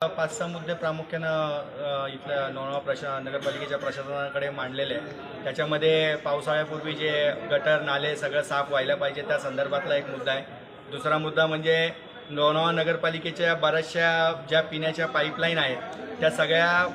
5-6 मुद्दे प्रामुख्यानं इथल्या लोणावळा नगरपालिकेच्या प्रशासनाकडे मांडलेले आहे। त्याच्यामध्ये पावसाळ्यापूर्वी जे गटर नाले सगळं साफ व्हायला पाहिजे त्या संदर्भातला एक मुद्दा आहे। दुसरा मुद्दा म्हणजे लोणावळा नगरपालिकेच्या बऱ्याचशा ज्या पिण्याच्या पाईपलाईन आहेत त्या सगळ्या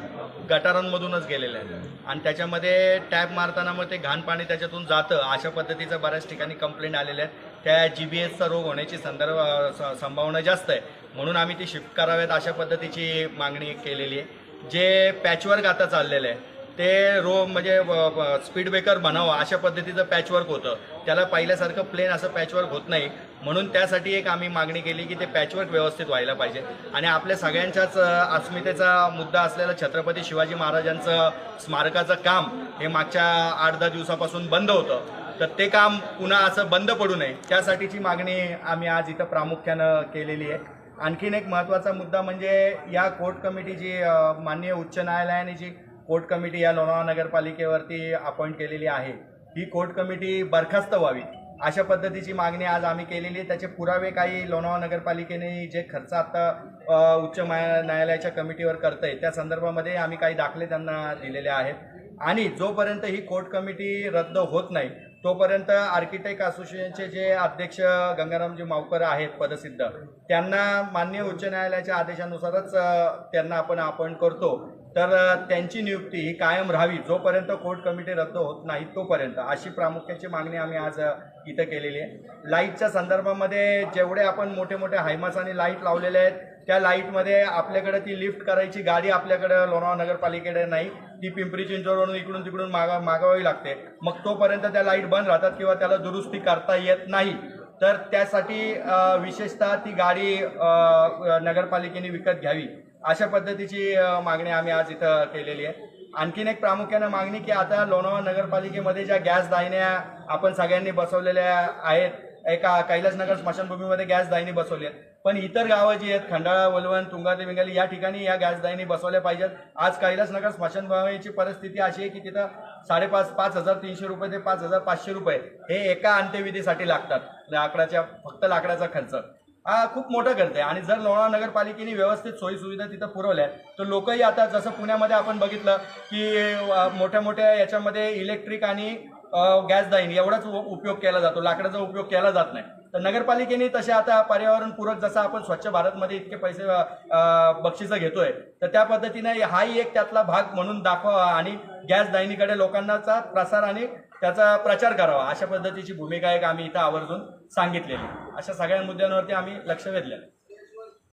गटारांमधूनच गेलेल्या आहेत आणि त्याच्यामध्ये टॅप मारताना मग ते घाण पाणी त्याच्यातून जातं, अशा पद्धतीचं बऱ्याच ठिकाणी कंप्लेंट आलेल्या आहेत। त्या GBSचा रोग होण्याची संभावना जास्त आहे, म्हणून आम्ही ती शिफ्ट कराव्यात अशा पद्धतीची मागणी केलेली आहे। जे पॅचवर्क आता चाललेलं आहे ते म्हणजे स्पीड ब्रेकर बनावं अशा पद्धतीचं पॅचवर्क होतं, त्याला पहिल्यासारखं प्लेन असं पॅचवर्क होत नाही, म्हणून त्यासाठी एक आम्ही मागणी केली की ते पॅचवर्क व्यवस्थित व्हायला पाहिजे। आणि आपल्या सगळ्यांच्याच अस्मितेचा मुद्दा असलेलं छत्रपती शिवाजी महाराजांचं स्मारकाचं काम हे मागच्या 8-10 दिवसापासून बंद होतं, तर ते काम पुन्हा असं बंद पडू नये त्यासाठीची मागणी आम्ही आज इथं प्रामुख्यानं केलेली आहे। आणखीन एक महत्त्वाचा मुद्दा म्हणजे या कोर्ट कमिटी जी माननीय उच्च न्यायालयाने जी कोर्ट कमिटी या लोणावळा नगरपालिकेवरती अपॉइंट केलेली आहे, ही कोर्ट कमिटी बरखास्त व्हावी अशा पद्धतीची मागणी आज आम्ही केलेली आहे। त्याचे पुरावे काही लोणावळा नगरपालिकेने जे खर्च आता उच्च न्यायालयाच्या कमिटीवर करत आहे त्या संदर्भामध्ये आम्ही काही दाखले त्यांना दिलेले आहेत। आणि जोपर्यंत ही कोर्ट कमिटी रद्द होत नाही तोपर्यंत आर्किटेक्ट असोसिएशनचे जे अध्यक्ष गंगारामजी मावकर आहेत पदसिद्ध, त्यांना माननीय उच्च न्यायालयाच्या आदेशानुसारच त्यांना आपण अपॉइंट करतो, तर त्यांची नियुक्ती ही कायम राहावी जोपर्यंत कोर्ट कमिटी रद्द होत नाही तोपर्यंत, अशी प्रामुख्याची मागणी आम्ही आज इथं केलेली आहे। लाईटच्या संदर्भामध्ये जेवढे आपण मोठे मोठे हायमास आणि लाईट लावलेले आहेत त्या लाईटमध्ये आपल्याकडे ती लिफ्ट करायची गाडी आपल्याकडे लोणावळा नगरपालिकेकडे नाही, ती पिंपरी चिंचवडवरून इकडून तिकडून मागवावी लागते, मग तोपर्यंत त्या लाईट बंद राहतात किंवा त्याला दुरुस्ती करता येत नाही। तर त्यासाठी विशेषतः ती गाडी नगरपालिकेने विकत घ्यावी अशा पद्धतीची मागणी आम्ही आज इथं केलेली आहे। आणखीन एक प्रामुख्याने मागणी की आता लोणावळा नगरपालिकेमध्ये ज्या गॅस दाहिन्या आपण सगळ्यांनी बसवलेल्या आहेत, एका कैलासनगर स्मशानभूमीमध्ये गॅस दाहिनी बसवली आहेत, पण इतर गावं जी आहेत खंडाळा, वलवण, तुंगाते, विंगाली या ठिकाणी या गॅस दाहिनी बसवल्या पाहिजेत। आज कैलासनगर स्मशानभूमीची परिस्थिती अशी आहे की तिथं 5,300 रुपये ते 5,500 रुपये हे एका अंत्यविधीसाठी लागतात। फक्त लाकडाचा खर्च हा खूप मोठा खर्च आहे। आणि जर लोणावळा नगरपालिकेने व्यवस्थित सोयीसुविधा तिथं पुरवल्या तर लोकही आता जसं पुण्यामध्ये आपण बघितलं की मोठ्या मोठ्या याच्यामध्ये इलेक्ट्रिक आणि गॅस दाहिनी एवढाच उपयोग केला जातो, लाकडाचा उपयोग केला जात नाही। तर नगरपालिकेने तसे आता पर्यावरणपूरक जसं आपण स्वच्छ भारतमध्ये इतके पैसे बक्षिसं घेतोय, तर त्या पद्धतीने हाही एक त्यातला भाग म्हणून दाखवावा आणि गॅस दाहिनीकडे लोकांचा प्रसार आणि त्याचा प्रचार करावा अशा पद्धतीची भूमिका एक आम्ही इथं आवर्जून सांगितलेली। अशा सगळ्या मुद्द्यांवरती आम्ही लक्ष वेधलेलं आहे।